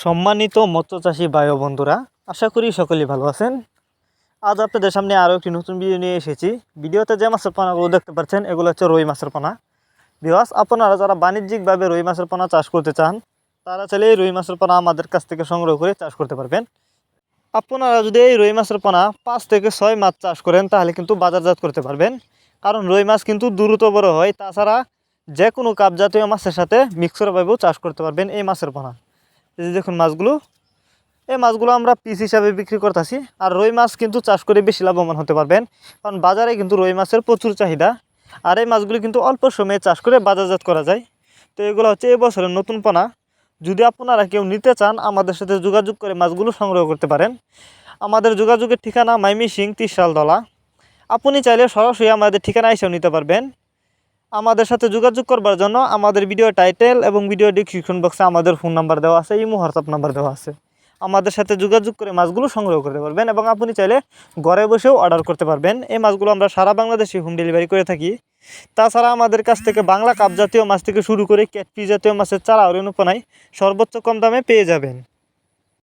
সম্মানিত মৎস্যচাষী ভাই ও বন্ধুরা, আশা করি সকলেই ভালো আছেন। আজ আপনাদের সামনে আরও একটি নতুন ভিডিও নিয়ে এসেছি। ভিডিওতে যে মাছের পোনাগুলো দেখতে পাচ্ছেন এগুলো হচ্ছে রুই মাছের পোনা। ভিউয়ার্স, আপনারা যারা বাণিজ্যিকভাবে রুই মাছের পোনা চাষ করতে চান তারা চাইলে এই রুই মাছের পোনা আমাদের কাছ থেকে সংগ্রহ করে চাষ করতে পারবেন। আপনারা যদি এই রুই মাছের পোনা 5 থেকে 6 মাছ চাষ করেন তাহলে কিন্তু বাজারজাত করতে পারবেন, কারণ রুই মাছ কিন্তু দ্রুত বড় হয়। তাছাড়া যে কোনো কাপ জাতীয় মাছের সাথে মিক্সরভাবেও চাষ করতে পারবেন এই মাছের পোনা। এই যে দেখুন মাছগুলো, এই মাছগুলো আমরা পিস হিসাবে বিক্রি করতেছি। আর রুই মাছ কিন্তু চাষ করে বেশি লাভবান হতে পারবেন, কারণ বাজারে কিন্তু রুই মাছের প্রচুর চাহিদা। আর এই মাছগুলি কিন্তু অল্প সময়ে চাষ করে বাজারজাত করা যায়। তো এগুলো হচ্ছে এই বছরের নতুন পোনা। যদি আপনারা কেউ নিতে চান আমাদের সাথে যোগাযোগ করে মাছগুলো সংগ্রহ করতে পারেন। আমাদের যোগাযোগের ঠিকানা ময়মনসিংহ ত্রিশালতলা। আপনি চাইলে সরাসরি আমাদের ঠিকানা এসেও নিতে পারবেন। আমাদের সাথে যোগাযোগ করবার জন্য আমাদের ভিডিও টাইটেল এবং ভিডিও ডিসক্রিপশন বক্সে আমাদের ফোন নাম্বার দেওয়া আছে, ইমো হোয়াটসঅ্যাপ নাম্বার দেওয়া আছে। আমাদের সাথে যোগাযোগ করে মাছগুলো সংগ্রহ করতে পারবেন এবং আপনি চাইলে ঘরে বসেও অর্ডার করতে পারবেন। এই মাছগুলো আমরা সারা বাংলাদেশে হোম ডেলিভারি করে থাকি। তাছাড়া আমাদের কাছ থেকে বাংলা কাপ জাতীয় মাছ থেকে শুরু করে ক্যাটফিশ জাতীয় মাছের চারা ও রেণুপোনায় সর্বোচ্চ কম দামে পেয়ে যাবেন।